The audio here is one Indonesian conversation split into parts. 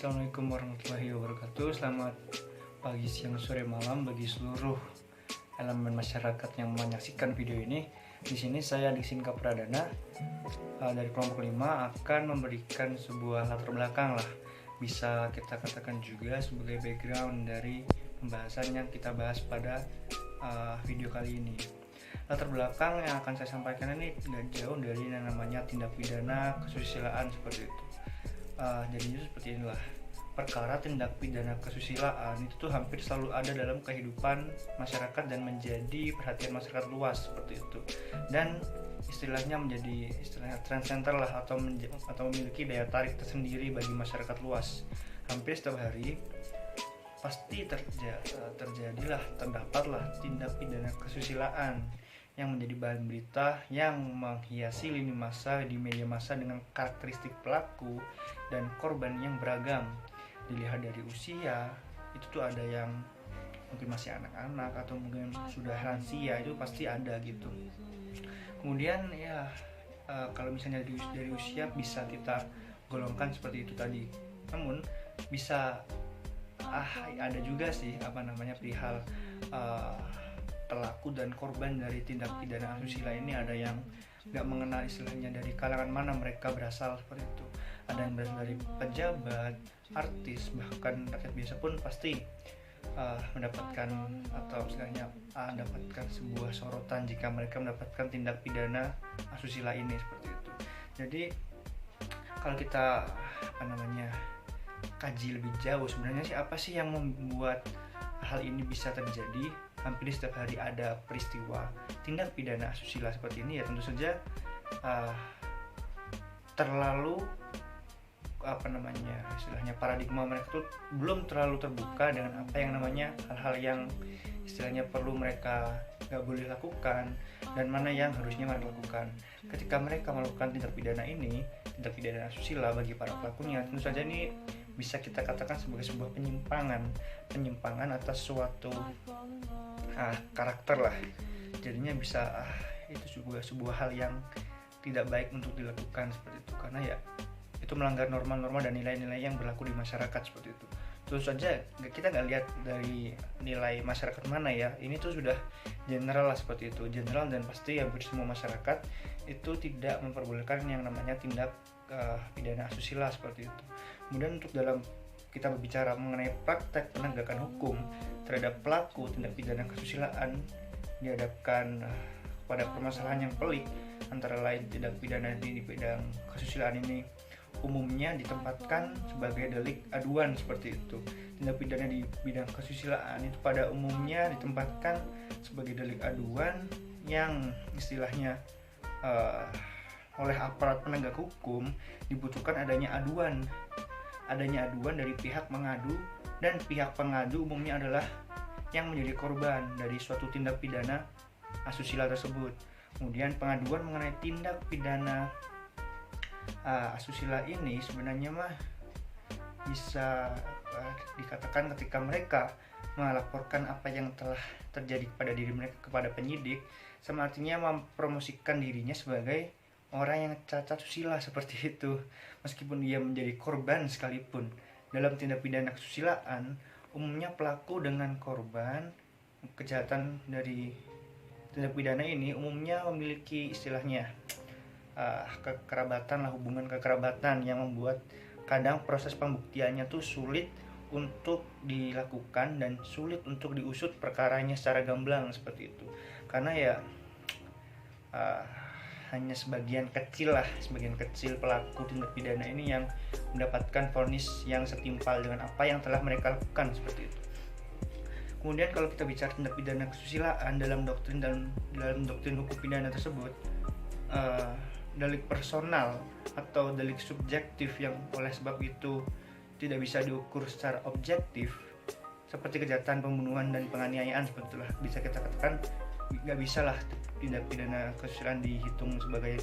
Assalamualaikum warahmatullahi wabarakatuh. Selamat pagi, siang, sore, malam bagi seluruh elemen masyarakat yang menyaksikan video ini. Di sini saya Disinka Pradana dari kelompok 5 akan memberikan sebuah latar belakang lah. Bisa kita katakan juga sebagai background dari pembahasan yang kita bahas pada video kali ini. Latar belakang yang akan saya sampaikan ini tidak jauh dari yang namanya tindak pidana kesusilaan seperti itu. Jadinya seperti inilah, perkara tindak pidana kesusilaan itu tuh hampir selalu ada dalam kehidupan masyarakat dan menjadi perhatian masyarakat luas seperti itu, dan istilahnya menjadi trend center lah, atau memiliki daya tarik tersendiri bagi masyarakat luas. Hampir setiap hari pasti terdapatlah tindak pidana kesusilaan yang menjadi bahan berita yang menghiasi lini masa di media massa dengan karakteristik pelaku dan korban yang beragam. Dilihat dari usia, itu tuh ada yang mungkin masih anak-anak atau mungkin sudah lansia, itu pasti ada gitu. Kemudian ya kalau misalnya dari usia bisa kita golongkan seperti itu tadi. Namun bisa ada juga sih perihal pelaku dan korban dari tindak pidana asusila ini. Ada yang nggak mengenal istilahnya dari kalangan mana mereka berasal seperti itu. Ada yang berasal dari pejabat, artis, bahkan rakyat biasa pun pasti mendapatkan atau istilahnya mendapatkan sebuah sorotan jika mereka mendapatkan tindak pidana asusila ini seperti itu. Jadi kalau kita kaji lebih jauh, sebenarnya sih apa sih yang membuat hal ini bisa terjadi? Hampir setiap hari ada peristiwa tindak pidana asusila seperti ini, ya tentu saja terlalu istilahnya paradigma mereka tuh belum terlalu terbuka dengan apa yang namanya hal-hal yang istilahnya perlu mereka nggak boleh lakukan dan mana yang harusnya mereka lakukan. Ketika mereka melakukan tindak pidana ini, tindak pidana asusila bagi para pelakunya, tentu saja ini bisa kita katakan sebagai sebuah penyimpangan atas suatu karakter lah. Jadinya bisa itu sebuah hal yang tidak baik untuk dilakukan seperti itu, karena ya itu melanggar norma-norma dan nilai-nilai yang berlaku di masyarakat seperti itu. Terus saja kita nggak lihat dari nilai masyarakat mana ya, ini tuh sudah general lah seperti itu, general, dan pasti hampir semua masyarakat itu tidak memperbolehkan yang namanya tindak pidana asusila seperti itu. Kemudian untuk dalam kita berbicara mengenai praktek penegakan hukum terhadap pelaku tindak pidana kesusilaan dihadapkan pada permasalahan yang pelik, antara lain tindak pidana di bidang kesusilaan ini umumnya ditempatkan sebagai delik aduan seperti itu. Tindak pidana di bidang kesusilaan itu pada umumnya ditempatkan sebagai delik aduan yang istilahnya oleh aparat penegak hukum dibutuhkan adanya aduan dari pihak mengadu, dan pihak pengadu umumnya adalah yang menjadi korban dari suatu tindak pidana asusila tersebut. Kemudian pengaduan mengenai tindak pidana asusila ini sebenarnya bisa dikatakan ketika mereka melaporkan apa yang telah terjadi kepada diri mereka kepada penyidik, sama artinya mempromosikan dirinya sebagai orang yang cacat susila seperti itu, meskipun dia menjadi korban sekalipun. Dalam tindak pidana kesusilaan, umumnya pelaku dengan korban kejahatan dari tindak pidana ini umumnya memiliki istilahnya kekerabatan lah, hubungan kekerabatan yang membuat kadang proses pembuktiannya tuh sulit untuk dilakukan dan sulit untuk diusut perkaranya secara gamblang seperti itu, karena ya hanya sebagian kecil pelaku tindak pidana ini yang mendapatkan vonis yang setimpal dengan apa yang telah mereka lakukan seperti itu. Kemudian kalau kita bicara tindak pidana kesusilaan dalam doktrin hukum pidana tersebut, delik personal atau delik subjektif yang oleh sebab itu tidak bisa diukur secara objektif, seperti kejahatan pembunuhan dan penganiayaan seperti itulah, bisa kita katakan nggak bisa lah tindak pidana kesusilaan dihitung sebagai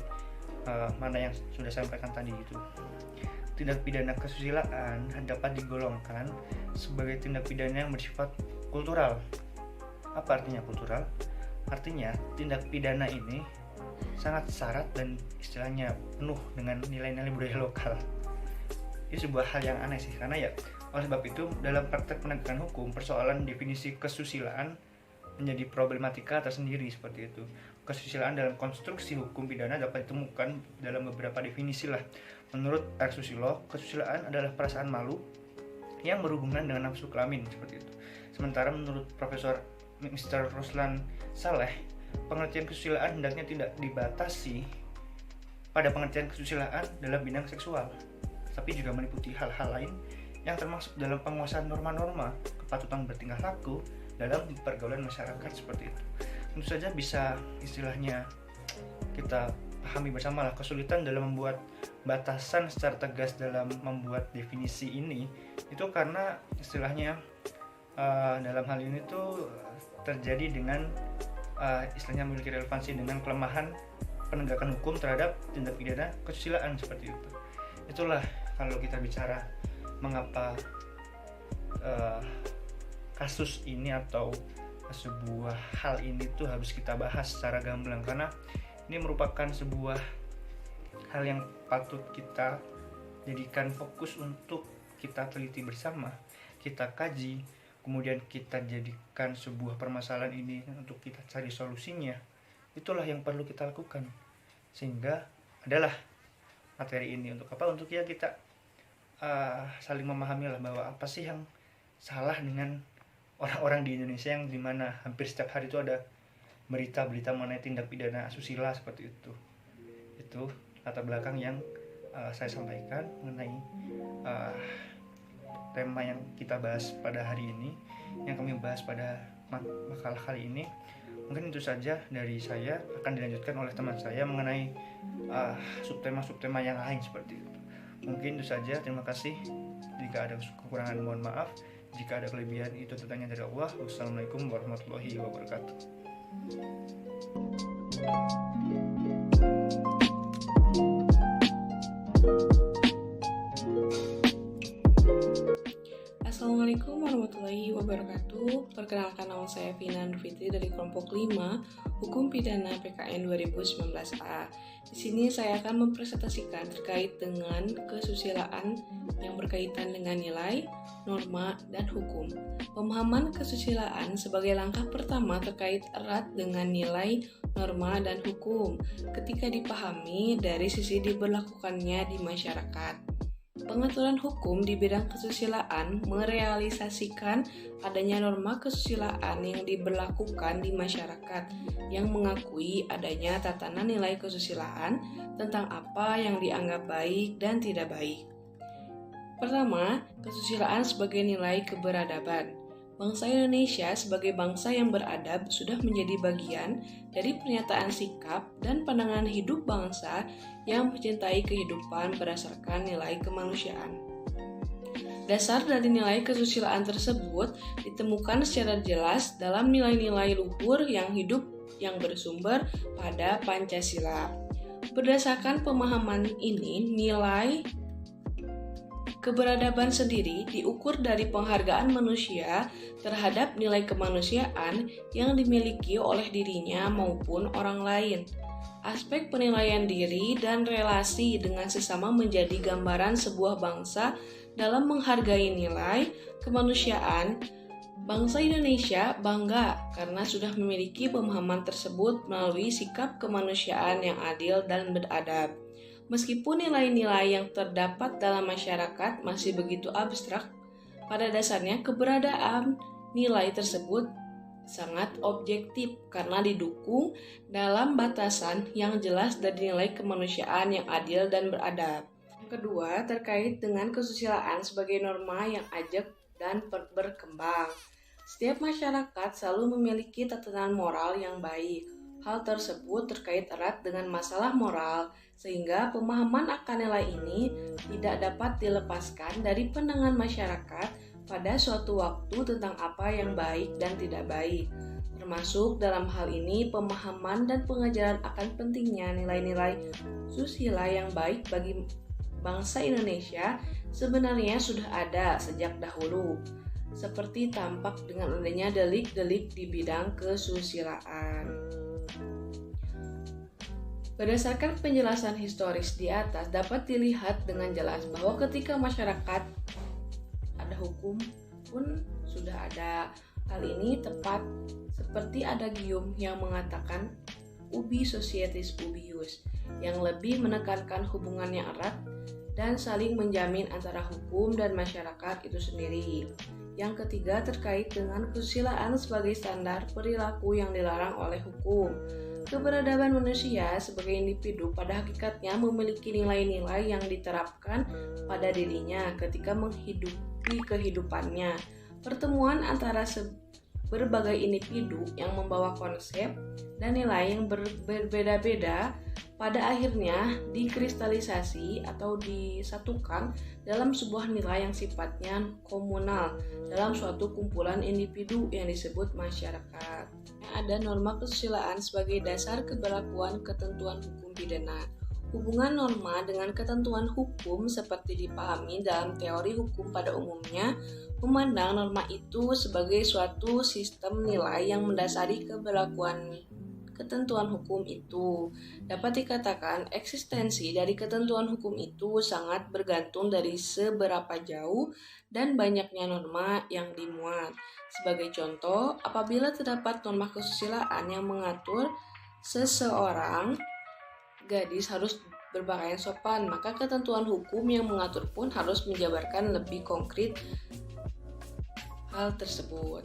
mana yang sudah saya sampaikan tadi itu. Tindak pidana kesusilaan dapat digolongkan sebagai tindak pidana yang bersifat kultural. Apa artinya kultural? Artinya tindak pidana ini sangat syarat dan istilahnya penuh dengan nilai-nilai budaya lokal. ini sebuah hal yang aneh sih, karena ya oleh sebab itu dalam praktek penegakan hukum persoalan definisi kesusilaan menjadi problematika tersendiri seperti itu. Kesusilaan dalam konstruksi hukum pidana dapat ditemukan dalam beberapa definisi lah. Menurut R. Susilo, kesusilaan adalah perasaan malu yang berhubungan dengan nafsu kelamin seperti itu. Sementara menurut Profesor Mr. Ruslan Saleh, pengertian kesusilaan hendaknya tidak dibatasi pada pengertian kesusilaan dalam bidang seksual, tapi juga meliputi hal-hal lain yang termasuk dalam penguasaan norma-norma kepatutan bertingkah laku dalam pergaulan masyarakat seperti itu. Tentu saja bisa istilahnya kita pahami bersama lah kesulitan dalam membuat batasan secara tegas dalam membuat definisi ini itu karena istilahnya dalam hal ini tuh terjadi dengan istilahnya memiliki relevansi dengan kelemahan penegakan hukum terhadap tindak pidana kesusilaan seperti itu. Itulah kalau kita bicara mengapa kasus ini atau sebuah hal ini tuh harus kita bahas secara gamblang, karena ini merupakan sebuah hal yang patut kita jadikan fokus untuk kita teliti bersama, kita kaji, kemudian kita jadikan sebuah permasalahan ini untuk kita cari solusinya. Itulah yang perlu kita lakukan, sehingga adalah materi ini untuk apa? Untuk ya kita saling memahami lah bahwa apa sih yang salah dengan orang-orang di Indonesia yang dimana hampir setiap hari itu ada berita-berita mengenai tindak pidana asusila seperti itu. Itu latar belakang yang saya sampaikan mengenai tema yang kita bahas pada hari ini, yang kami bahas pada makalah kali ini. Mungkin itu saja dari saya, akan dilanjutkan oleh teman saya mengenai subtema-subtema yang lain seperti itu. Mungkin itu saja, terima kasih. Jika ada kekurangan mohon maaf, jika ada kelebihan itu tentunya dari Allah. Wassalamualaikum warahmatullahi wabarakatuh. Assalamualaikum warahmatullahi wabarakatuh. Perkenalkan, nama saya Vina Nurfitri dari kelompok 5 Hukum Pidana PKN 2019A. Di sini saya akan mempresentasikan terkait dengan kesusilaan yang berkaitan dengan nilai, norma, dan hukum. Pemahaman kesusilaan sebagai langkah pertama terkait erat dengan nilai, norma, dan hukum ketika dipahami dari sisi diberlakukannya di masyarakat. Pengaturan hukum di bidang kesusilaan merealisasikan adanya norma kesusilaan yang diberlakukan di masyarakat yang mengakui adanya tatanan nilai kesusilaan tentang apa yang dianggap baik dan tidak baik. Pertama, kesusilaan sebagai nilai keberadaban. Bangsa Indonesia sebagai bangsa yang beradab sudah menjadi bagian dari pernyataan sikap dan pandangan hidup bangsa yang mencintai kehidupan berdasarkan nilai kemanusiaan. Dasar dari nilai kesusilaan tersebut ditemukan secara jelas dalam nilai-nilai luhur yang hidup yang bersumber pada Pancasila. Berdasarkan pemahaman ini, nilai keberadaban sendiri diukur dari penghargaan manusia terhadap nilai kemanusiaan yang dimiliki oleh dirinya maupun orang lain. Aspek penilaian diri dan relasi dengan sesama menjadi gambaran sebuah bangsa dalam menghargai nilai kemanusiaan. Bangsa Indonesia bangga karena sudah memiliki pemahaman tersebut melalui sikap kemanusiaan yang adil dan beradab. Meskipun nilai-nilai yang terdapat dalam masyarakat masih begitu abstrak, pada dasarnya keberadaan nilai tersebut sangat objektif karena didukung dalam batasan yang jelas dari nilai kemanusiaan yang adil dan beradab. Yang kedua, terkait dengan kesusilaan sebagai norma yang ajak dan berkembang. Setiap masyarakat selalu memiliki tatanan moral yang baik. Hal tersebut terkait erat dengan masalah moral, sehingga pemahaman akan nilai ini tidak dapat dilepaskan dari pandangan masyarakat pada suatu waktu tentang apa yang baik dan tidak baik. Termasuk dalam hal ini pemahaman dan pengajaran akan pentingnya nilai-nilai susila yang baik bagi bangsa Indonesia sebenarnya sudah ada sejak dahulu, seperti tampak dengan adanya delik-delik di bidang kesusilaan. Berdasarkan penjelasan historis di atas, dapat dilihat dengan jelas bahwa ketika masyarakat ada hukum pun sudah ada. Hal ini tepat seperti adagium yang mengatakan ubi societas ubius, yang lebih menekankan hubungan yang erat dan saling menjamin antara hukum dan masyarakat itu sendiri. Yang ketiga terkait dengan kesusilaan sebagai standar perilaku yang dilarang oleh hukum. Keberadaan manusia sebagai individu pada hakikatnya memiliki nilai-nilai yang diterapkan pada dirinya ketika menghidupi kehidupannya. Pertemuan antara berbagai individu yang membawa konsep dan nilai yang berbeda-beda pada akhirnya dikristalisasi atau disatukan dalam sebuah nilai yang sifatnya komunal dalam suatu kumpulan individu yang disebut masyarakat. Ada norma kesusilaan sebagai dasar keberlakuan ketentuan hukum pidana. Hubungan norma dengan ketentuan hukum seperti dipahami dalam teori hukum pada umumnya memandang norma itu sebagai suatu sistem nilai yang mendasari keberlakuan ketentuan hukum itu. Dapat dikatakan eksistensi dari ketentuan hukum itu sangat bergantung dari seberapa jauh dan banyaknya norma yang dimuat. Sebagai contoh, apabila terdapat norma kesusilaan yang mengatur seseorang gadis harus berpakaian sopan, maka ketentuan hukum yang mengatur pun harus menjabarkan lebih konkret hal tersebut.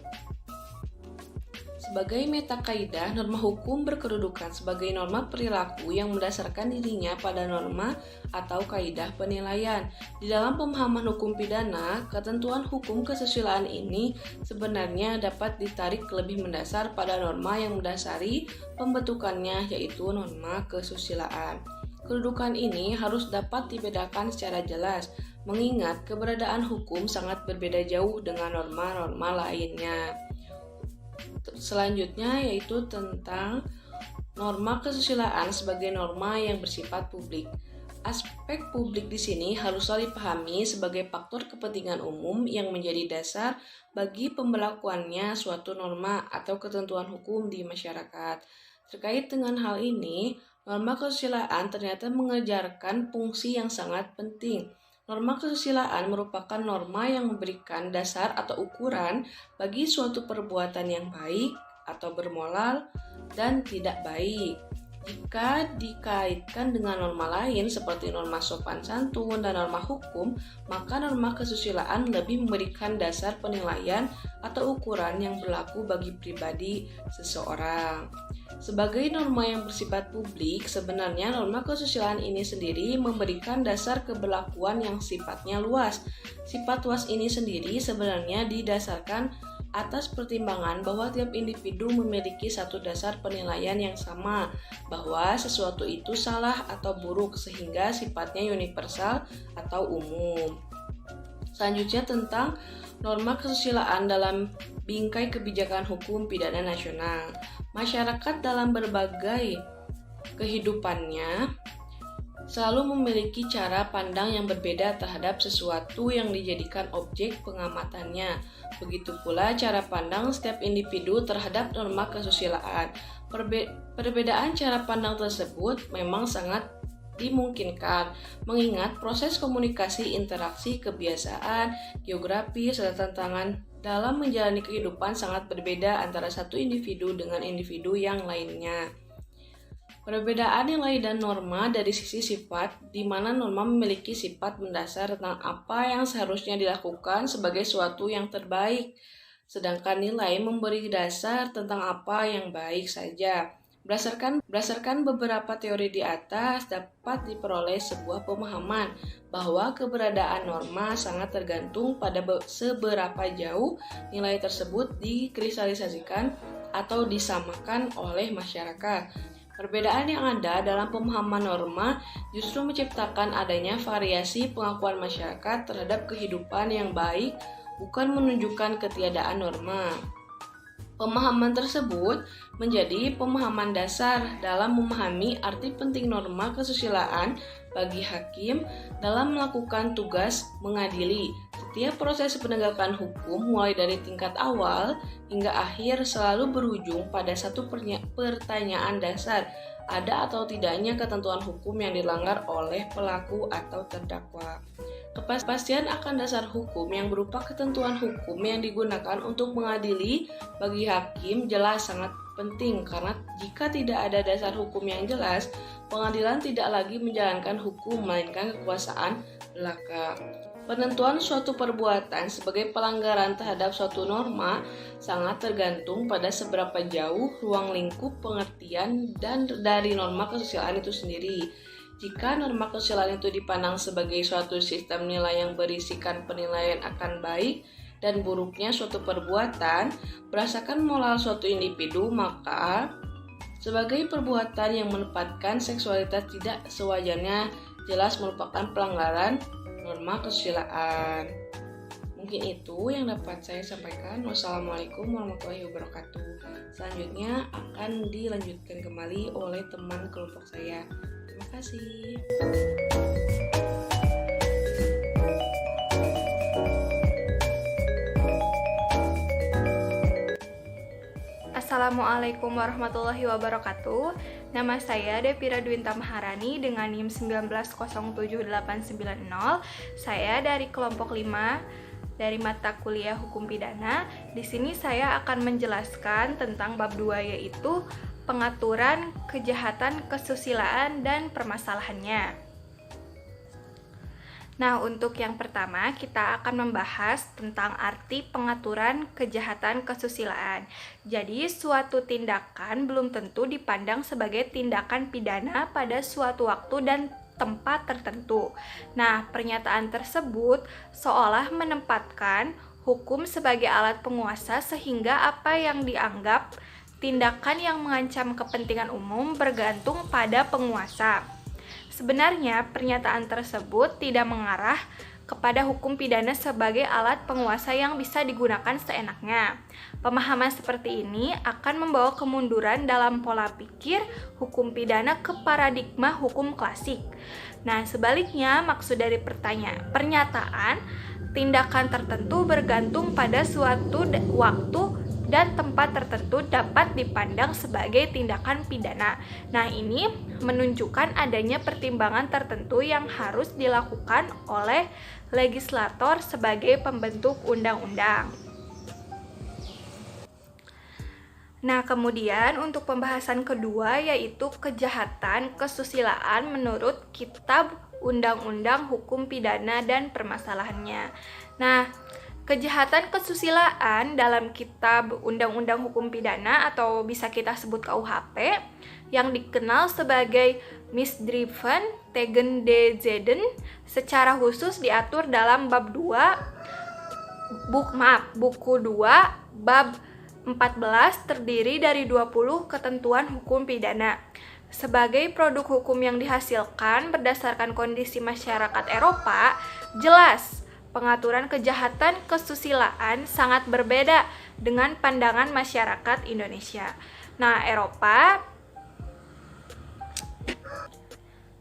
Sebagai metakaidah, norma hukum berkedudukan sebagai norma perilaku yang mendasarkan dirinya pada norma atau kaidah penilaian. Di dalam pemahaman hukum pidana, ketentuan hukum kesusilaan ini sebenarnya dapat ditarik lebih mendasar pada norma yang mendasari pembentukannya, yaitu norma kesusilaan. Kedudukan ini harus dapat dibedakan secara jelas, mengingat keberadaan hukum sangat berbeda jauh dengan norma-norma lainnya. Selanjutnya yaitu tentang norma kesusilaan sebagai norma yang bersifat publik. Aspek publik di sini haruslah dipahami sebagai faktor kepentingan umum yang menjadi dasar bagi pemberlakuannya suatu norma atau ketentuan hukum di masyarakat. Terkait dengan hal ini, norma kesusilaan ternyata mengejarkan fungsi yang sangat penting. Norma kesusilaan merupakan norma yang memberikan dasar atau ukuran bagi suatu perbuatan yang baik atau bermoral dan tidak baik. Jika dikaitkan dengan norma lain seperti norma sopan santun dan norma hukum, maka norma kesusilaan lebih memberikan dasar penilaian atau ukuran yang berlaku bagi pribadi seseorang. Sebagai norma yang bersifat publik, sebenarnya norma kesusilaan ini sendiri memberikan dasar keberlakuan yang sifatnya luas. Sifat luas ini sendiri sebenarnya didasarkan atas pertimbangan bahwa tiap individu memiliki satu dasar penilaian yang sama, bahwa sesuatu itu salah atau buruk sehingga sifatnya universal atau umum. Selanjutnya tentang norma kesusilaan dalam bingkai kebijakan hukum pidana nasional. Masyarakat dalam berbagai kehidupannya selalu memiliki cara pandang yang berbeda terhadap sesuatu yang dijadikan objek pengamatannya. Begitu pula cara pandang setiap individu terhadap norma kesusilaan. Perbedaan cara pandang tersebut memang sangat dimungkinkan, mengingat proses komunikasi, interaksi, kebiasaan, geografi, serta tantangan dalam menjalani kehidupan sangat berbeda antara satu individu dengan individu yang lainnya. Perbedaan nilai dan norma dari sisi sifat, di mana norma memiliki sifat mendasar tentang apa yang seharusnya dilakukan sebagai suatu yang terbaik, sedangkan nilai memberi dasar tentang apa yang baik saja. Berdasarkan beberapa teori di atas, dapat diperoleh sebuah pemahaman bahwa keberadaan norma sangat tergantung pada seberapa jauh nilai tersebut dikristalisasikan atau disamakan oleh masyarakat. Perbedaan yang ada dalam pemahaman norma justru menciptakan adanya variasi pengakuan masyarakat terhadap kehidupan yang baik, bukan menunjukkan ketiadaan norma. Pemahaman tersebut menjadi pemahaman dasar dalam memahami arti penting norma kesusilaan bagi hakim dalam melakukan tugas mengadili. Setiap proses penegakan hukum mulai dari tingkat awal hingga akhir selalu berujung pada satu pertanyaan dasar. ada atau tidaknya ketentuan hukum yang dilanggar oleh pelaku atau terdakwa. Kepastian akan dasar hukum yang berupa ketentuan hukum yang digunakan untuk mengadili bagi hakim jelas sangat penting, karena jika tidak ada dasar hukum yang jelas, pengadilan tidak lagi menjalankan hukum melainkan kekuasaan belaka. Penentuan suatu perbuatan sebagai pelanggaran terhadap suatu norma sangat tergantung pada seberapa jauh ruang lingkup pengertian dan dari norma kesusilaan itu sendiri. Jika norma kesusilaan itu dipandang sebagai suatu sistem nilai yang berisikan penilaian akan baik dan buruknya suatu perbuatan berdasarkan moral suatu individu, maka sebagai perbuatan yang menempatkan seksualitas tidak sewajarnya jelas merupakan pelanggaran norma kesusilaan. Mungkin itu yang dapat saya sampaikan. Wassalamualaikum warahmatullahi wabarakatuh. Selanjutnya akan dilanjutkan kembali oleh teman kelompok saya. Terima kasih. Assalamualaikum warahmatullahi wabarakatuh. Nama saya Devira Dwinta Maharani dengan NIM 1907890. Saya dari kelompok 5 dari mata kuliah Hukum Pidana. Di sini saya akan menjelaskan tentang bab 2, yaitu pengaturan kejahatan kesusilaan dan permasalahannya. Nah, untuk yang pertama, kita akan membahas tentang arti pengaturan kejahatan kesusilaan. Jadi, suatu tindakan belum tentu dipandang sebagai tindakan pidana pada suatu waktu dan tempat tertentu. Nah, pernyataan tersebut seolah menempatkan hukum sebagai alat penguasa sehingga apa yang dianggap tindakan yang mengancam kepentingan umum bergantung pada penguasa. Sebenarnya, pernyataan tersebut tidak mengarah kepada hukum pidana sebagai alat penguasa yang bisa digunakan seenaknya. Pemahaman seperti ini akan membawa kemunduran dalam pola pikir hukum pidana ke paradigma hukum klasik. Nah, sebaliknya, maksud dari pernyataan tindakan tertentu bergantung pada suatu waktu dan tempat tertentu dapat dipandang sebagai tindakan pidana. Nah, ini menunjukkan adanya pertimbangan tertentu yang harus dilakukan oleh legislator sebagai pembentuk undang-undang. Nah, kemudian untuk pembahasan kedua yaitu kejahatan kesusilaan menurut Kitab Undang-Undang Hukum Pidana dan Permasalahannya. Nah, kejahatan kesusilaan dalam Kitab Undang-Undang Hukum Pidana atau bisa kita sebut KUHP yang dikenal sebagai Misdrijven tegen de Zeden secara khusus diatur dalam bab 2 buku 2 bab 14 terdiri dari 20 ketentuan hukum pidana. Sebagai produk hukum yang dihasilkan berdasarkan kondisi masyarakat Eropa, jelas pengaturan kejahatan kesusilaan sangat berbeda dengan pandangan masyarakat Indonesia. Nah, Eropa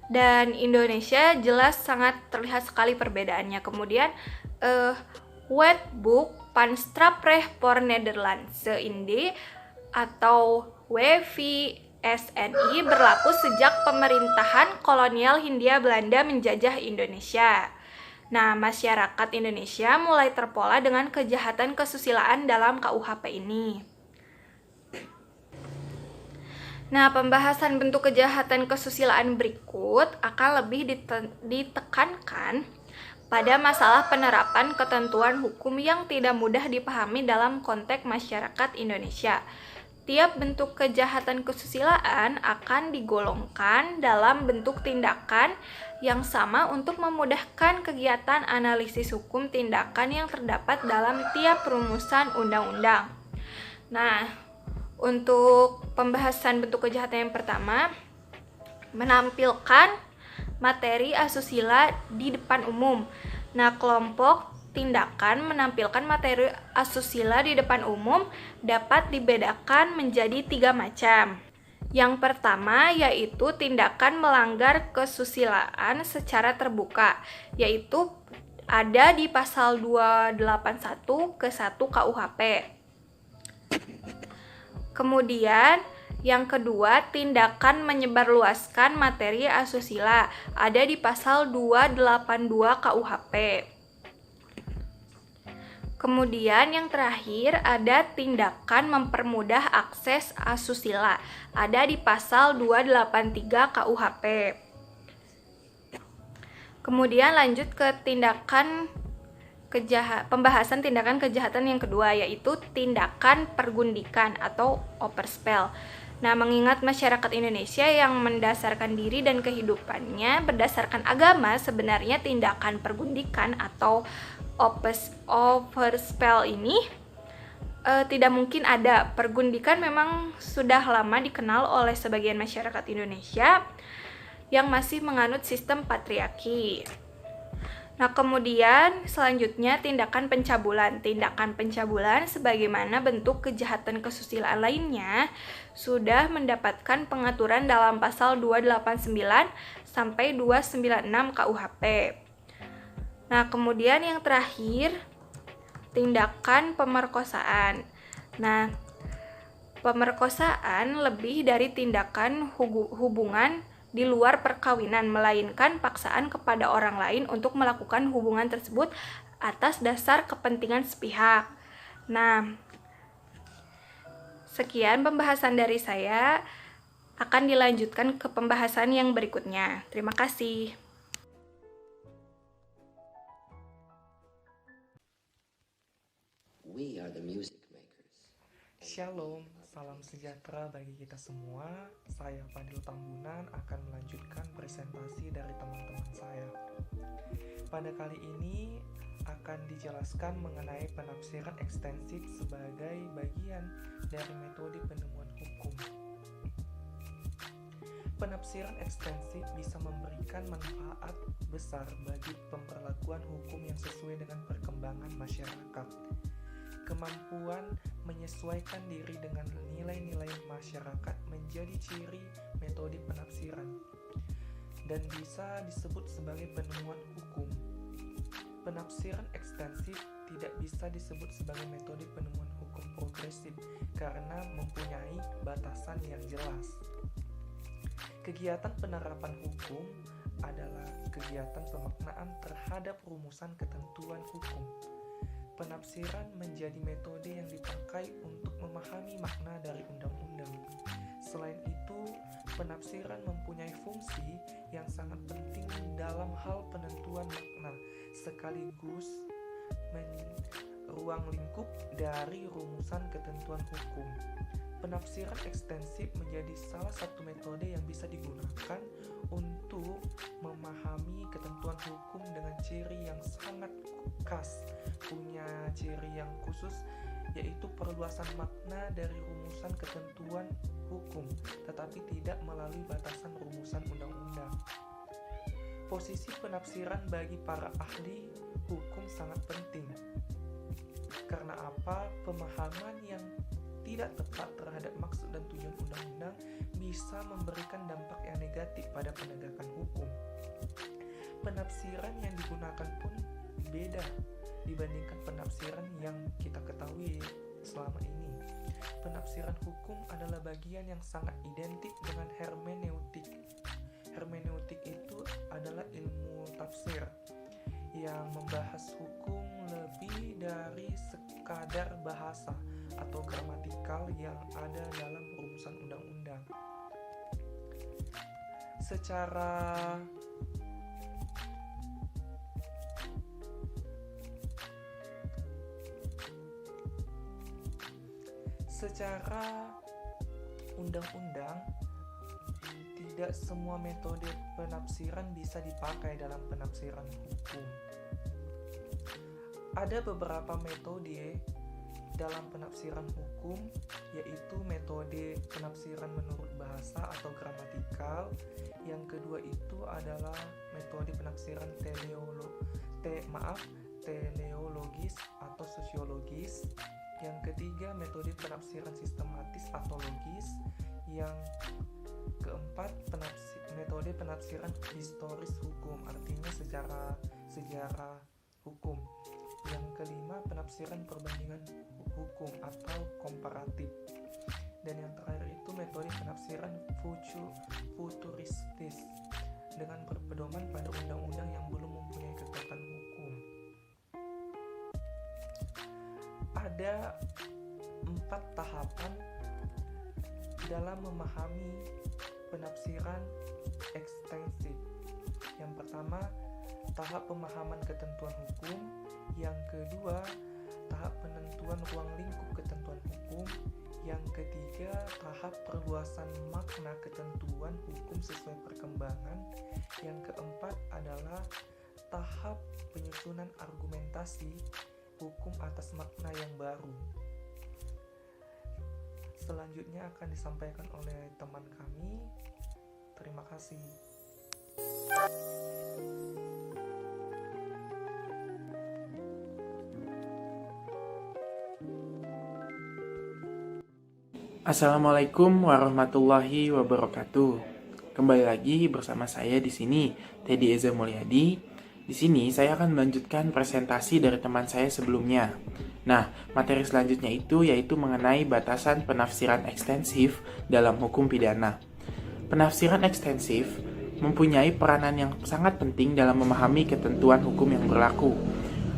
dan Indonesia jelas sangat terlihat sekali perbedaannya. Kemudian, Wetboek van Strafrecht voor Nederlandse Indie atau WVSNI berlaku sejak pemerintahan kolonial Hindia Belanda menjajah Indonesia. Nah, masyarakat Indonesia mulai terpola dengan kejahatan kesusilaan dalam KUHP ini. Nah, pembahasan bentuk kejahatan kesusilaan berikut akan lebih ditekankan pada masalah penerapan ketentuan hukum yang tidak mudah dipahami dalam konteks masyarakat Indonesia. Tiap bentuk kejahatan kesusilaan akan digolongkan dalam bentuk tindakan yang sama untuk memudahkan kegiatan analisis hukum tindakan yang terdapat dalam tiap rumusan undang-undang. Nah, untuk pembahasan bentuk kejahatan yang pertama, menampilkan materi asusila di depan umum. Nah, kelompok tindakan menampilkan materi asusila di depan umum dapat dibedakan menjadi 3 macam. Yang pertama yaitu tindakan melanggar kesusilaan secara terbuka, yaitu ada di pasal 281 ke 1 KUHP. Kemudian Yang kedua, tindakan menyebarluaskan materi asusila ada di pasal 282 KUHP. Kemudian yang terakhir ada tindakan mempermudah akses asusila ada di pasal 283 KUHP. Kemudian lanjut ke pembahasan tindakan kejahatan yang kedua, yaitu tindakan pergundikan atau overspel. Nah, mengingat masyarakat Indonesia yang mendasarkan diri dan kehidupannya berdasarkan agama, sebenarnya tindakan pergundikan atau overspel ini tidak mungkin ada. Pergundikan memang sudah lama dikenal oleh sebagian masyarakat Indonesia yang masih menganut sistem patriarki. Nah, kemudian selanjutnya tindakan pencabulan. Tindakan pencabulan sebagaimana bentuk kejahatan kesusilaan lainnya sudah mendapatkan pengaturan dalam pasal 289 sampai 296 KUHP. Nah, kemudian yang terakhir tindakan pemerkosaan. Nah, pemerkosaan lebih dari tindakan hubungan di luar perkawinan, melainkan paksaan kepada orang lain untuk melakukan hubungan tersebut atas dasar kepentingan sepihak. Nah, sekian pembahasan dari saya, akan dilanjutkan ke pembahasan yang berikutnya. Terima kasih. We are the music makers. Shalom, salam sejahtera bagi kita semua. Saya Fadil Tambunan akan melanjutkan presentasi dari teman-teman saya. Pada kali ini akan dijelaskan mengenai penafsiran ekstensif sebagai bagian dari metode penemuan hukum. Penafsiran ekstensif bisa memberikan manfaat besar bagi pemberlakuan hukum yang sesuai dengan perkembangan masyarakat. Kemampuan menyesuaikan diri dengan nilai-nilai masyarakat menjadi ciri metode penafsiran dan bisa disebut sebagai penemuan hukum. Penafsiran ekstensif tidak bisa disebut sebagai metode penemuan hukum progresif karena mempunyai batasan yang jelas. Kegiatan penerapan hukum adalah kegiatan pemaknaan terhadap rumusan ketentuan hukum. Penafsiran menjadi metode yang dipakai untuk memahami makna dari undang-undang. Selain itu, penafsiran mempunyai fungsi yang sangat penting dalam hal penentuan makna, sekaligus ruang lingkup dari rumusan ketentuan hukum. Penafsiran ekstensif menjadi salah satu metode yang bisa digunakan untuk memahami ketentuan hukum dengan ciri yang sangat khas, punya ciri yang khusus, yaitu perluasan makna dari rumusan ketentuan hukum, tetapi tidak melalui batasan rumusan undang-undang. Posisi penafsiran bagi para ahli hukum sangat penting. Karena apa? Pemahaman yang tidak tepat terhadap maksud dan tujuan undang-undang bisa memberikan dampak yang negatif pada penegakan hukum. Penafsiran yang digunakan pun beda dibandingkan penafsiran yang kita ketahui selama ini. Penafsiran hukum adalah bagian yang sangat identik dengan hermeneutik. Hermeneutik itu adalah ilmu tafsir yang membahas hukum lebih dari sekadar bahasa atau gramatikal yang ada dalam rumusan undang-undang. Secara undang-undang, tidak semua metode penafsiran bisa dipakai dalam penafsiran hukum. Ada beberapa metode dalam penafsiran hukum, yaitu metode penafsiran menurut bahasa atau gramatikal. Yang kedua itu adalah metode penafsiran teleologis atau sosiologis. Yang ketiga, metode penafsiran sistematis atau logis. Yang keempat, metode penafsiran historis hukum, artinya sejarah hukum. Yang kelima, penafsiran perbandingan hukum atau komparatif. Dan yang terakhir itu metode metode penafsiran futuristis dengan berpedoman pada undang-undang yang belum mempunyai kekuatan hukum. Ada 4 tahapan dalam memahami penafsiran ekstensif. Yang pertama, tahap pemahaman ketentuan hukum. Yang kedua, tahap penentuan ruang lingkup ketentuan hukum. Yang ketiga, tahap perluasan makna ketentuan hukum sesuai perkembangan. Yang keempat adalah tahap penyusunan argumentasi hukum atas makna yang baru. Selanjutnya akan disampaikan oleh teman kami. Terima kasih. Assalamualaikum warahmatullahi wabarakatuh. Kembali lagi bersama saya di sini, Teddy Eza Mulyadi. Di sini saya akan melanjutkan presentasi dari teman saya sebelumnya. Nah, materi selanjutnya itu yaitu mengenai batasan penafsiran ekstensif dalam hukum pidana. Penafsiran ekstensif mempunyai peranan yang sangat penting dalam memahami ketentuan hukum yang berlaku.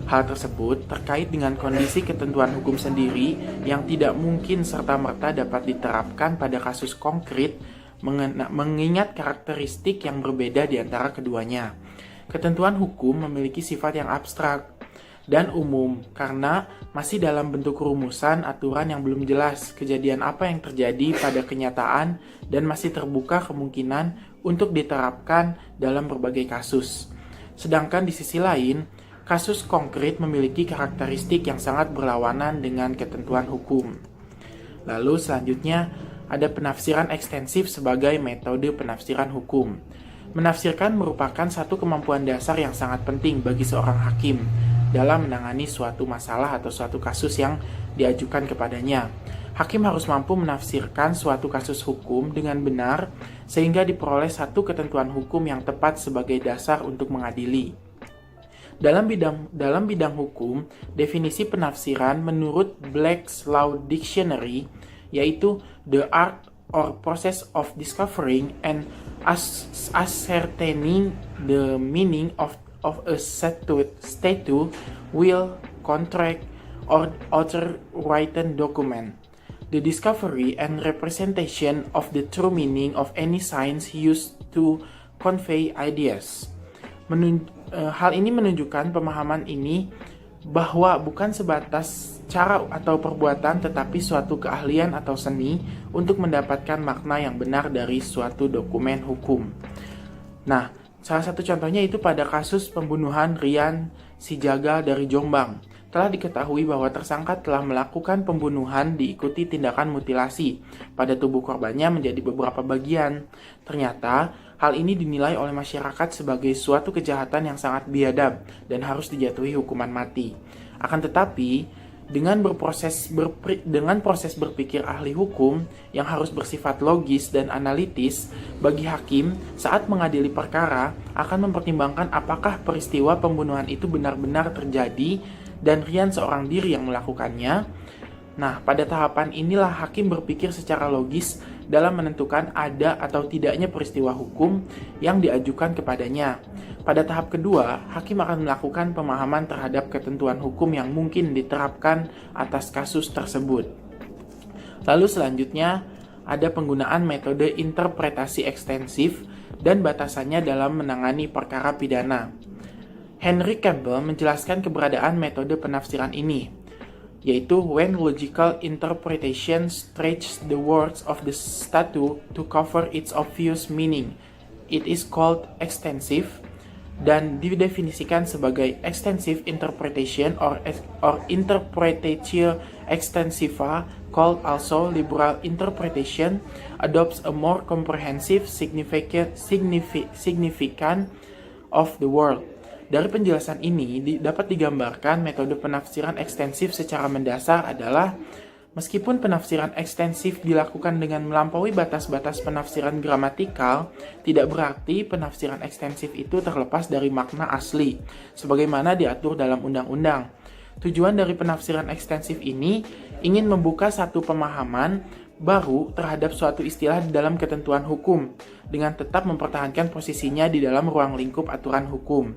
Hal tersebut terkait dengan kondisi ketentuan hukum sendiri yang tidak mungkin serta-merta dapat diterapkan pada kasus konkret mengingat karakteristik yang berbeda di antara keduanya. Ketentuan hukum memiliki sifat yang abstrak dan umum karena masih dalam bentuk rumusan aturan yang belum jelas kejadian apa yang terjadi pada kenyataan dan masih terbuka kemungkinan untuk diterapkan dalam berbagai kasus. Sedangkan di sisi lain, kasus konkret memiliki karakteristik yang sangat berlawanan dengan ketentuan hukum. Lalu selanjutnya ada penafsiran ekstensif sebagai metode penafsiran hukum. Menafsirkan merupakan satu kemampuan dasar yang sangat penting bagi seorang hakim dalam menangani suatu masalah atau suatu kasus yang diajukan kepadanya. Hakim harus mampu menafsirkan suatu kasus hukum dengan benar sehingga diperoleh satu ketentuan hukum yang tepat sebagai dasar untuk mengadili. Dalam bidang hukum, definisi penafsiran menurut Black's Law Dictionary yaitu the art or process of discovering and ascertaining the meaning of a statute, will, contract, or other written document. The discovery and representation of the true meaning of any signs used to convey ideas. Hal ini menunjukkan pemahaman ini bahwa bukan sebatas cara atau perbuatan tetapi suatu keahlian atau seni untuk mendapatkan makna yang benar dari suatu dokumen hukum. Nah, salah satu contohnya itu pada kasus pembunuhan Rian Sijaga dari Jombang. Telah diketahui bahwa tersangka telah melakukan pembunuhan diikuti tindakan mutilasi pada tubuh korbannya menjadi beberapa bagian. Ternyata, hal ini dinilai oleh masyarakat sebagai suatu kejahatan yang sangat biadab dan harus dijatuhi hukuman mati. Akan tetapi, dengan proses berpikir ahli hukum yang harus bersifat logis dan analitis, bagi hakim saat mengadili perkara akan mempertimbangkan apakah peristiwa pembunuhan itu benar-benar terjadi dan Rian seorang diri yang melakukannya. Nah, pada tahapan inilah hakim berpikir secara logis dalam menentukan ada atau tidaknya peristiwa hukum yang diajukan kepadanya. Pada tahap kedua, hakim akan melakukan pemahaman terhadap ketentuan hukum yang mungkin diterapkan atas kasus tersebut. Lalu selanjutnya, ada penggunaan metode interpretasi ekstensif dan batasannya dalam menangani perkara pidana. Henry Campbell menjelaskan keberadaan metode penafsiran ini, yaitu when logical interpretation stretches the words of the statute to cover its obvious meaning. It is called extensive dan didefinisikan sebagai extensive interpretation or interpretatio extensiva, called also liberal interpretation, adopts a more comprehensive significance of the world. Dari penjelasan ini dapat digambarkan metode penafsiran ekstensif secara mendasar adalah meskipun penafsiran ekstensif dilakukan dengan melampaui batas-batas penafsiran gramatikal, tidak berarti penafsiran ekstensif itu terlepas dari makna asli, sebagaimana diatur dalam undang-undang. Tujuan dari penafsiran ekstensif ini ingin membuka satu pemahaman baru terhadap suatu istilah di dalam ketentuan hukum, dengan tetap mempertahankan posisinya di dalam ruang lingkup aturan hukum.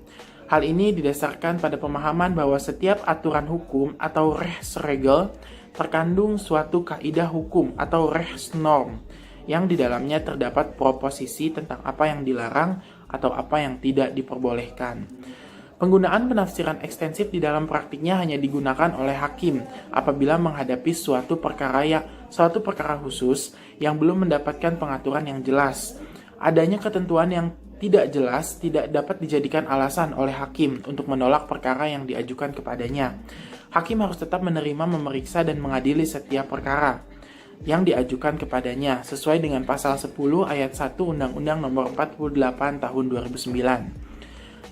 Hal ini didasarkan pada pemahaman bahwa setiap aturan hukum atau Rechtsregel terkandung suatu kaidah hukum atau Rechtsnorm yang di dalamnya terdapat proposisi tentang apa yang dilarang atau apa yang tidak diperbolehkan. Penggunaan penafsiran ekstensif di dalam praktiknya hanya digunakan oleh hakim apabila menghadapi suatu perkara khusus yang belum mendapatkan pengaturan yang jelas. Adanya ketentuan yang tidak jelas tidak dapat dijadikan alasan oleh hakim untuk menolak perkara yang diajukan kepadanya. Hakim harus tetap menerima, memeriksa, dan mengadili setiap perkara yang diajukan kepadanya sesuai dengan pasal 10 ayat 1 Undang-Undang Nomor 48 Tahun 2009.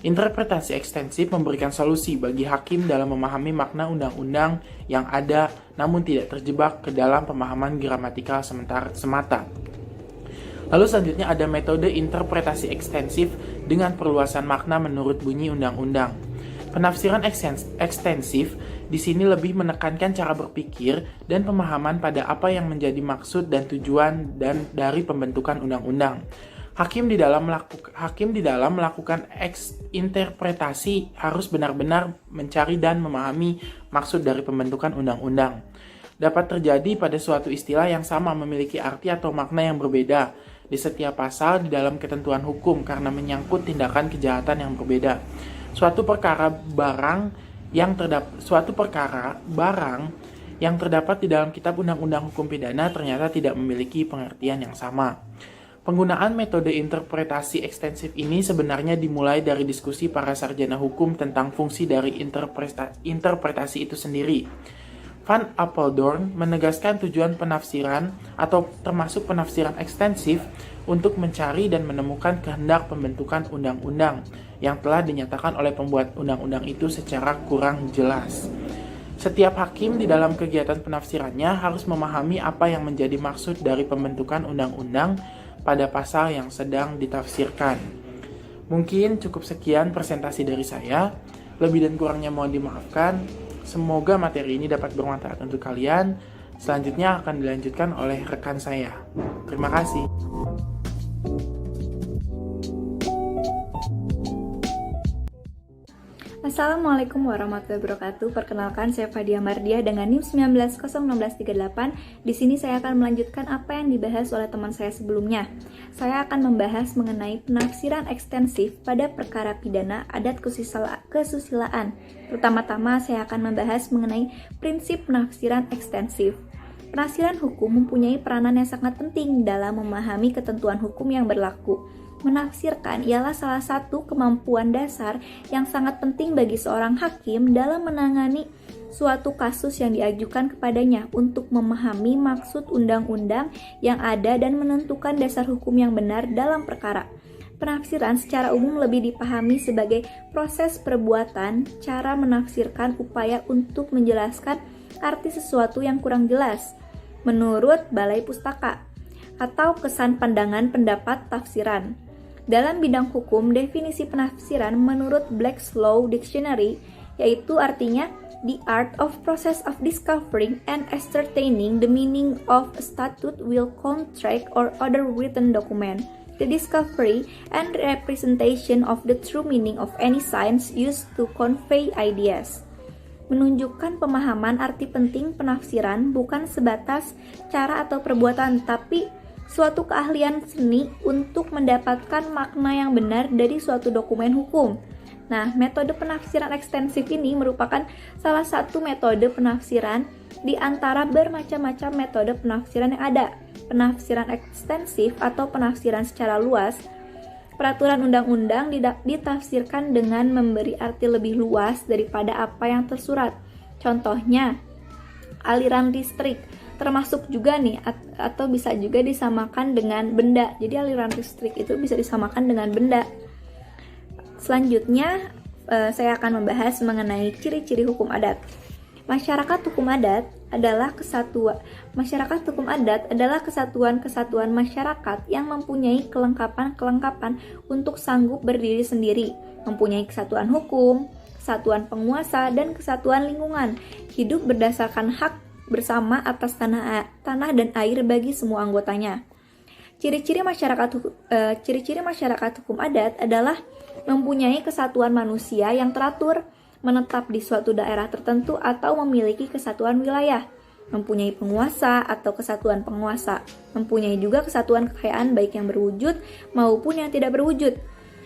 Interpretasi ekstensif memberikan solusi bagi hakim dalam memahami makna undang-undang yang ada namun tidak terjebak ke dalam pemahaman gramatikal semata. Lalu selanjutnya ada metode interpretasi ekstensif dengan perluasan makna menurut bunyi undang-undang. Penafsiran ekstensif di sini lebih menekankan cara berpikir dan pemahaman pada apa yang menjadi maksud dan tujuan dari pembentukan undang-undang. Hakim di dalam melakukan interpretasi harus benar-benar mencari dan memahami maksud dari pembentukan undang-undang. Dapat terjadi pada suatu istilah yang sama memiliki arti atau makna yang berbeda di setiap pasal di dalam ketentuan hukum karena menyangkut tindakan kejahatan yang berbeda. Suatu perkara barang yang terdapat di dalam kitab undang-undang hukum pidana ternyata tidak memiliki pengertian yang sama. Penggunaan metode interpretasi ekstensif ini sebenarnya dimulai dari diskusi para sarjana hukum tentang fungsi dari interpretasi itu sendiri. Van Apeldoorn menegaskan tujuan penafsiran atau termasuk penafsiran ekstensif untuk mencari dan menemukan kehendak pembentukan undang-undang yang telah dinyatakan oleh pembuat undang-undang itu secara kurang jelas. Setiap hakim di dalam kegiatan penafsirannya harus memahami apa yang menjadi maksud dari pembentukan undang-undang pada pasal yang sedang ditafsirkan. Mungkin cukup sekian presentasi dari saya. Lebih dan kurangnya mohon dimaafkan. Semoga materi ini dapat bermanfaat untuk kalian. Selanjutnya akan dilanjutkan oleh rekan saya. Terima kasih. Assalamualaikum warahmatullahi wabarakatuh. Perkenalkan, saya Fadia Mardia dengan NIM 19/01638. Di sini saya akan melanjutkan apa yang dibahas oleh teman saya sebelumnya. Saya akan membahas mengenai penafsiran ekstensif pada perkara pidana adat kesusilaan. Pertama-tama saya akan membahas mengenai prinsip penafsiran ekstensif. Penafsiran hukum mempunyai peranan yang sangat penting dalam memahami ketentuan hukum yang berlaku. Menafsirkan ialah salah satu kemampuan dasar yang sangat penting bagi seorang hakim dalam menangani suatu kasus yang diajukan kepadanya untuk memahami maksud undang-undang yang ada dan menentukan dasar hukum yang benar dalam perkara. Penafsiran secara umum lebih dipahami sebagai proses perbuatan, cara menafsirkan upaya untuk menjelaskan arti sesuatu yang kurang jelas, menurut Balai Pustaka, atau kesan pandangan pendapat tafsiran. Dalam bidang hukum, definisi penafsiran menurut Black's Law Dictionary yaitu artinya the art of process of discovering and ascertaining the meaning of a statute, will, contract, or other written document, the discovery and representation of the true meaning of any signs used to convey ideas. Menunjukkan pemahaman arti penting penafsiran bukan sebatas cara atau perbuatan, tapi suatu keahlian seni untuk mendapatkan makna yang benar dari suatu dokumen hukum. Nah, metode penafsiran ekstensif ini merupakan salah satu metode penafsiran di antara bermacam-macam metode penafsiran yang ada. Penafsiran ekstensif atau penafsiran secara luas, peraturan undang-undang ditafsirkan dengan memberi arti lebih luas daripada apa yang tersurat. Contohnya, aliran listrik termasuk juga nih atau bisa juga disamakan dengan benda. Jadi aliran listrik itu bisa disamakan dengan benda. Selanjutnya saya akan membahas mengenai ciri-ciri hukum adat. Masyarakat hukum adat adalah kesatuan masyarakat yang mempunyai kelengkapan untuk sanggup berdiri sendiri, mempunyai kesatuan hukum, kesatuan penguasa, dan kesatuan lingkungan, hidup berdasarkan hak bersama atas tanah dan air bagi semua anggotanya. Ciri-ciri masyarakat hukum adat adalah mempunyai kesatuan manusia yang teratur, menetap di suatu daerah tertentu atau memiliki kesatuan wilayah, mempunyai penguasa atau kesatuan penguasa, mempunyai juga kesatuan kekayaan baik yang berwujud maupun yang tidak berwujud,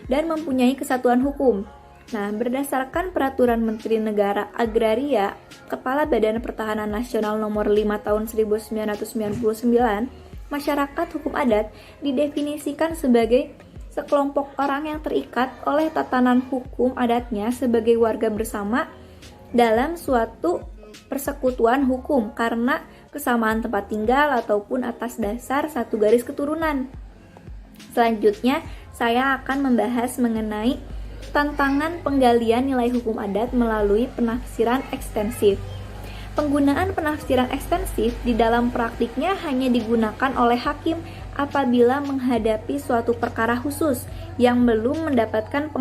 dan mempunyai kesatuan hukum. Nah, berdasarkan Peraturan Menteri Negara Agraria, Kepala Badan Pertahanan Nasional Nomor 5 Tahun 1999, masyarakat hukum adat didefinisikan sebagai sekelompok orang yang terikat oleh tatanan hukum adatnya sebagai warga bersama dalam suatu persekutuan hukum karena kesamaan tempat tinggal ataupun atas dasar satu garis keturunan. Selanjutnya, saya akan membahas mengenai tantangan penggalian nilai hukum adat melalui penafsiran ekstensif. Penggunaan penafsiran ekstensif di dalam praktiknya hanya digunakan oleh hakim apabila menghadapi suatu perkara khusus yang belum mendapatkan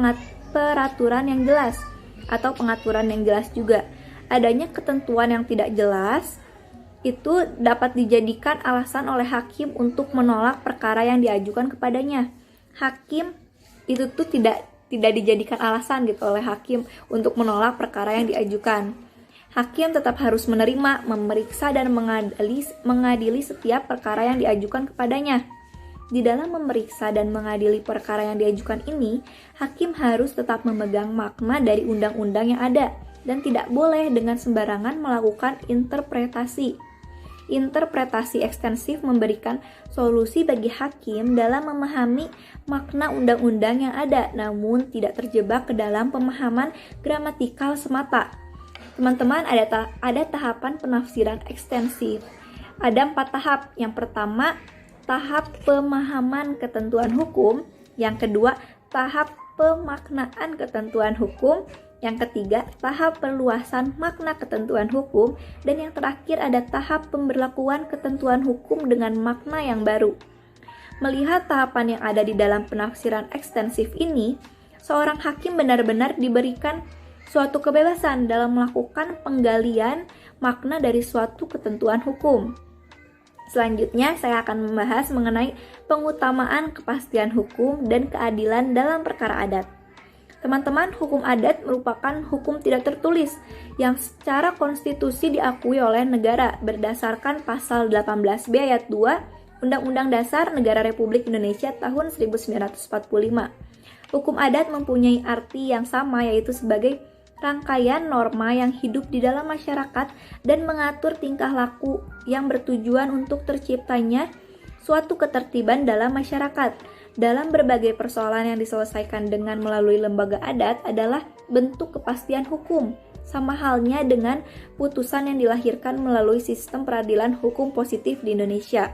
peraturan yang jelas atau pengaturan yang jelas juga. Adanya ketentuan yang tidak jelas itu dapat dijadikan alasan oleh hakim untuk menolak perkara yang diajukan kepadanya. Hakim itu tuh tidak dijadikan alasan gitu oleh hakim untuk menolak perkara yang diajukan. Hakim tetap harus menerima, memeriksa, dan mengadili setiap perkara yang diajukan kepadanya. Di dalam memeriksa dan mengadili perkara yang diajukan ini, hakim harus tetap memegang makna dari undang-undang yang ada dan tidak boleh dengan sembarangan melakukan interpretasi. Interpretasi ekstensif memberikan solusi bagi hakim dalam memahami makna undang-undang yang ada, namun tidak terjebak ke dalam pemahaman gramatikal semata. Teman-teman, ada tahapan penafsiran ekstensif. Ada 4 tahap. Yang pertama, tahap pemahaman ketentuan hukum. Yang kedua, tahap pemaknaan ketentuan hukum. Yang ketiga, tahap perluasan makna ketentuan hukum. Dan yang terakhir ada tahap pemberlakuan ketentuan hukum dengan makna yang baru. Melihat tahapan yang ada di dalam penafsiran ekstensif ini, seorang hakim benar-benar diberikan suatu kebebasan dalam melakukan penggalian makna dari suatu ketentuan hukum. Selanjutnya, saya akan membahas mengenai pengutamaan kepastian hukum dan keadilan dalam perkara adat. Teman-teman, hukum adat merupakan hukum tidak tertulis yang secara konstitusi diakui oleh negara berdasarkan pasal 18B ayat 2 Undang-Undang Dasar Negara Republik Indonesia tahun 1945. Hukum adat mempunyai arti yang sama, yaitu sebagai rangkaian norma yang hidup di dalam masyarakat dan mengatur tingkah laku yang bertujuan untuk terciptanya suatu ketertiban dalam masyarakat. Dalam berbagai persoalan yang diselesaikan dengan melalui lembaga adat adalah bentuk kepastian hukum, sama halnya dengan putusan yang dilahirkan melalui sistem peradilan hukum positif di Indonesia.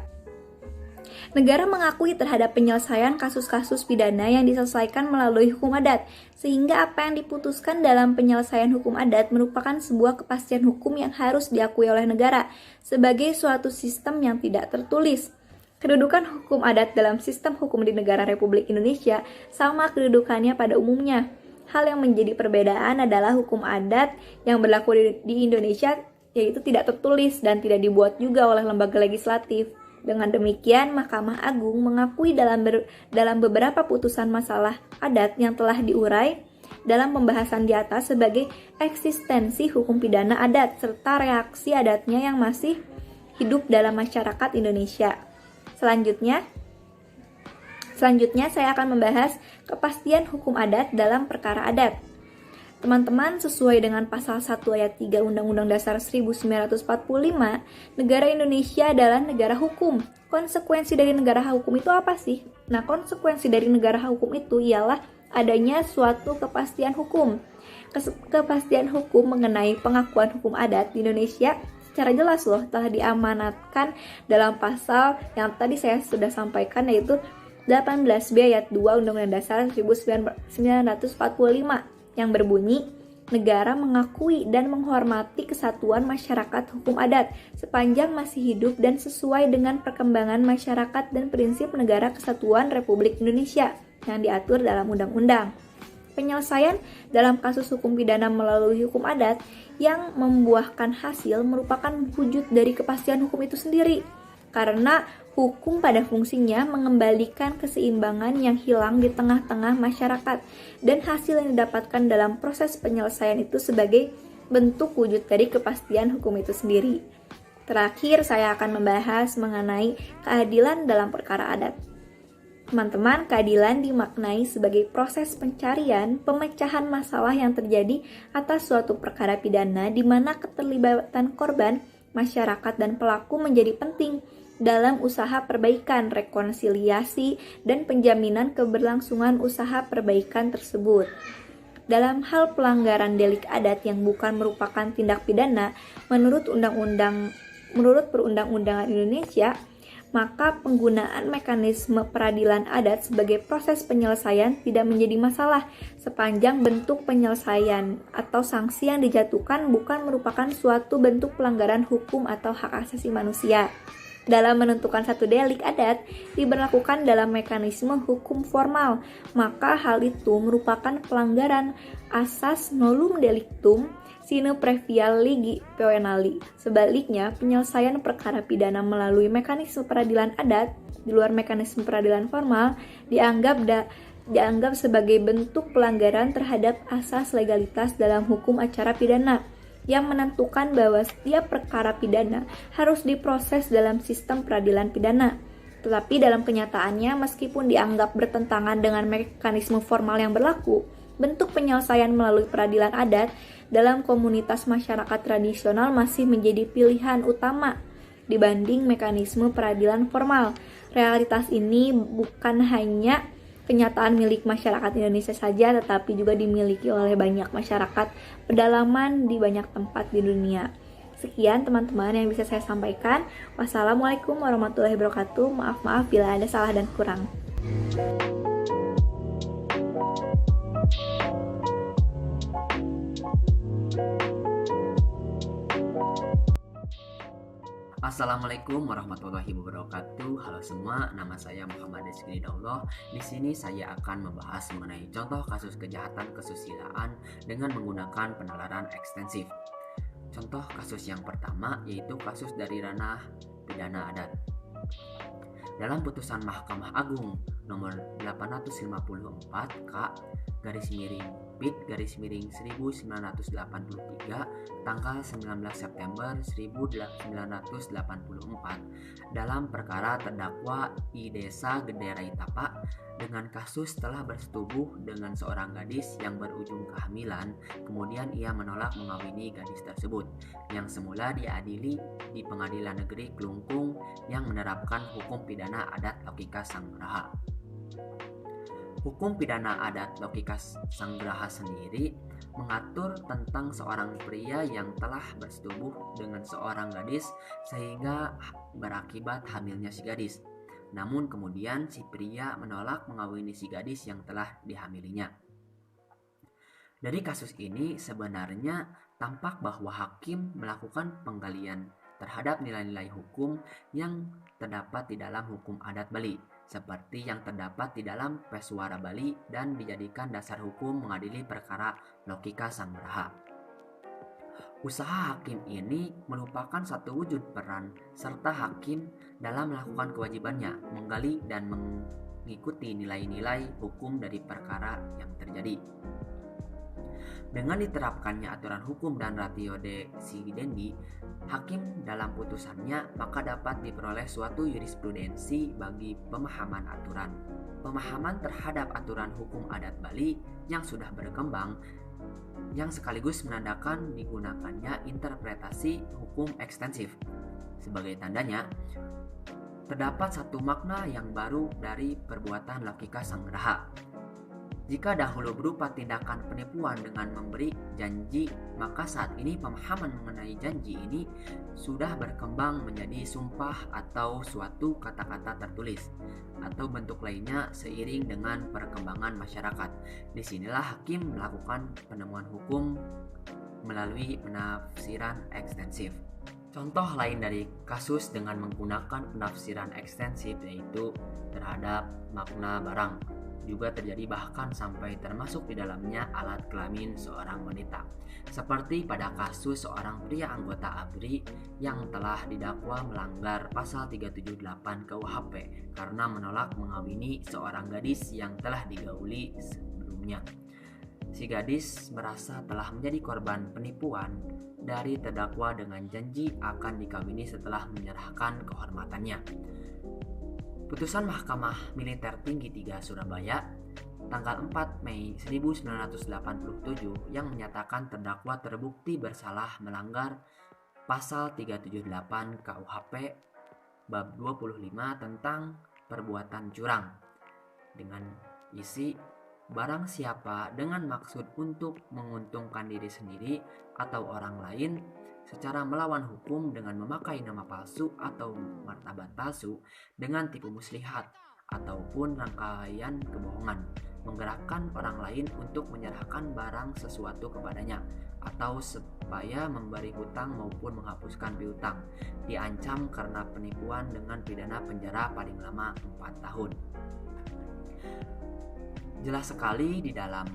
Negara mengakui terhadap penyelesaian kasus-kasus pidana yang diselesaikan melalui hukum adat, sehingga apa yang diputuskan dalam penyelesaian hukum adat merupakan sebuah kepastian hukum yang harus diakui oleh negara sebagai suatu sistem yang tidak tertulis. Kedudukan hukum adat dalam sistem hukum di negara Republik Indonesia sama kedudukannya pada umumnya. Hal yang menjadi perbedaan adalah hukum adat yang berlaku di Indonesia yaitu tidak tertulis dan tidak dibuat juga oleh lembaga legislatif. Dengan demikian, Mahkamah Agung mengakui dalam beberapa putusan masalah adat yang telah diurai dalam pembahasan di atas sebagai eksistensi hukum pidana adat serta reaksi adatnya yang masih hidup dalam masyarakat Indonesia. Selanjutnya saya akan membahas kepastian hukum adat dalam perkara adat. Teman-teman, sesuai dengan pasal 1 ayat 3 Undang-Undang Dasar 1945, negara Indonesia adalah negara hukum. Konsekuensi dari negara hukum itu apa sih? Nah, konsekuensi dari negara hukum itu ialah adanya suatu kepastian hukum. Kepastian hukum mengenai pengakuan hukum adat di Indonesia secara jelas loh telah diamanatkan dalam pasal yang tadi saya sudah sampaikan, yaitu 18B ayat 2 Undang-Undang Dasar 1945 yang berbunyi, negara mengakui dan menghormati kesatuan masyarakat hukum adat sepanjang masih hidup dan sesuai dengan perkembangan masyarakat dan prinsip negara kesatuan Republik Indonesia yang diatur dalam undang-undang. Penyelesaian dalam kasus hukum pidana melalui hukum adat yang membuahkan hasil merupakan wujud dari kepastian hukum itu sendiri. Karena hukum pada fungsinya mengembalikan keseimbangan yang hilang di tengah-tengah masyarakat, dan hasil yang didapatkan dalam proses penyelesaian itu sebagai bentuk wujud dari kepastian hukum itu sendiri. Terakhir, saya akan membahas mengenai keadilan dalam perkara adat. Teman-teman, keadilan dimaknai sebagai proses pencarian, pemecahan masalah yang terjadi atas suatu perkara pidana di mana keterlibatan korban, masyarakat, dan pelaku menjadi penting dalam usaha perbaikan, rekonsiliasi, dan penjaminan keberlangsungan usaha perbaikan tersebut. Dalam hal pelanggaran delik adat yang bukan merupakan tindak pidana menurut perundang-undangan Indonesia, maka penggunaan mekanisme peradilan adat sebagai proses penyelesaian tidak menjadi masalah sepanjang bentuk penyelesaian atau sanksi yang dijatuhkan bukan merupakan suatu bentuk pelanggaran hukum atau hak asasi manusia. Dalam menentukan satu delik adat diberlakukan dalam mekanisme hukum formal, maka hal itu merupakan pelanggaran asas nollum delictum sine previa legi penali. Sebaliknya, penyelesaian perkara pidana melalui mekanisme peradilan adat di luar mekanisme peradilan formal dianggap sebagai bentuk pelanggaran terhadap asas legalitas dalam hukum acara pidana yang menentukan bahwa setiap perkara pidana harus diproses dalam sistem peradilan pidana. Tetapi dalam kenyataannya, meskipun dianggap bertentangan dengan mekanisme formal yang berlaku, bentuk penyelesaian melalui peradilan adat dalam komunitas masyarakat tradisional masih menjadi pilihan utama dibanding mekanisme peradilan formal. Realitas ini bukan hanya kenyataan milik masyarakat Indonesia saja, tetapi juga dimiliki oleh banyak masyarakat pedalaman di banyak tempat di dunia. Sekian teman-teman yang bisa saya sampaikan. Wassalamualaikum warahmatullahi wabarakatuh. Maaf bila ada salah dan kurang. Assalamualaikum warahmatullahi wabarakatuh. Halo semua, nama saya Muhammad Rizky Daullah. Di sini saya akan membahas mengenai contoh kasus kejahatan kesusilaan dengan menggunakan penalaran ekstensif. Contoh kasus yang pertama yaitu kasus dari ranah pidana adat. Dalam putusan Mahkamah Agung nomor 854 K /PIT/1983 tanggal 19 September 1984 dalam perkara terdakwa I Desa Gede Tapa dengan kasus telah bersetubuh dengan seorang gadis yang berujung kehamilan, kemudian ia menolak mengawini gadis tersebut yang semula diadili di Pengadilan Negeri Kelungkung yang menerapkan hukum pidana adat logika Sanggraha. Hukum pidana adat logika Sanggraha sendiri mengatur tentang seorang pria yang telah bersetubuh dengan seorang gadis sehingga berakibat hamilnya si gadis. Namun kemudian si pria menolak mengawini si gadis yang telah dihamilinya. Dari kasus ini sebenarnya tampak bahwa hakim melakukan penggalian terhadap nilai-nilai hukum yang terdapat di dalam hukum adat Bali, seperti yang terdapat di dalam Pesuara Bali dan dijadikan dasar hukum mengadili perkara logika Sanggraha. Usaha hakim ini merupakan satu wujud peran serta hakim dalam melakukan kewajibannya menggali dan mengikuti nilai-nilai hukum dari perkara yang terjadi. Dengan diterapkannya aturan hukum dan ratio decidendi, hakim dalam putusannya maka dapat diperoleh suatu jurisprudensi bagi pemahaman aturan. Pemahaman terhadap aturan hukum adat Bali yang sudah berkembang, yang sekaligus menandakan digunakannya interpretasi hukum ekstensif. Sebagai tandanya, terdapat satu makna yang baru dari perbuatan logika Sanggraha. Jika dahulu berupa tindakan penipuan dengan memberi janji, maka saat ini pemahaman mengenai janji ini sudah berkembang menjadi sumpah atau suatu kata-kata tertulis atau bentuk lainnya seiring dengan perkembangan masyarakat. Disinilah hakim melakukan penemuan hukum melalui penafsiran ekstensif. Contoh lain dari kasus dengan menggunakan penafsiran ekstensif yaitu terhadap makna barang. juga terjadi, bahkan sampai termasuk di dalamnya alat kelamin seorang wanita. Seperti pada kasus seorang pria anggota ABRI yang telah didakwa melanggar pasal 378 KUHP karena menolak mengawini seorang gadis yang telah digauli sebelumnya. Si gadis merasa telah menjadi korban penipuan dari terdakwa dengan janji akan dikawini setelah menyerahkan kehormatannya. Putusan Mahkamah Militer Tinggi 3 Surabaya tanggal 4 Mei 1987 yang menyatakan terdakwa terbukti bersalah melanggar pasal 378 KUHP bab 25 tentang perbuatan curang dengan isi barang siapa dengan maksud untuk menguntungkan diri sendiri atau orang lain secara melawan hukum dengan memakai nama palsu atau martabat palsu dengan tipu muslihat ataupun rangkaian kebohongan, menggerakkan orang lain untuk menyerahkan barang sesuatu kepadanya atau supaya memberi hutang maupun menghapuskan piutang, diancam karena penipuan dengan pidana penjara paling lama 4 tahun. Jelas sekali di dalam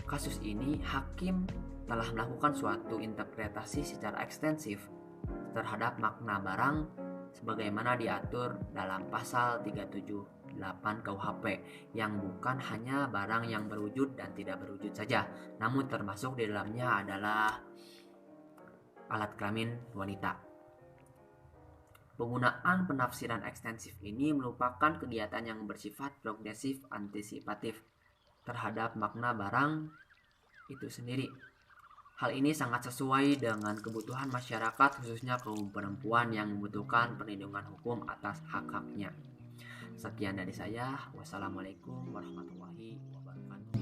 kasus ini hakim telah melakukan suatu interpretasi secara ekstensif terhadap makna barang sebagaimana diatur dalam pasal 378 KUHP yang bukan hanya barang yang berwujud dan tidak berwujud saja, namun termasuk di dalamnya adalah alat kelamin wanita. Penggunaan penafsiran ekstensif ini merupakan kegiatan yang bersifat progresif antisipatif terhadap makna barang itu sendiri. Hal ini sangat sesuai dengan kebutuhan masyarakat, khususnya kaum perempuan yang membutuhkan perlindungan hukum atas hak-haknya. Sekian dari saya. Wassalamualaikum warahmatullahi wabarakatuh.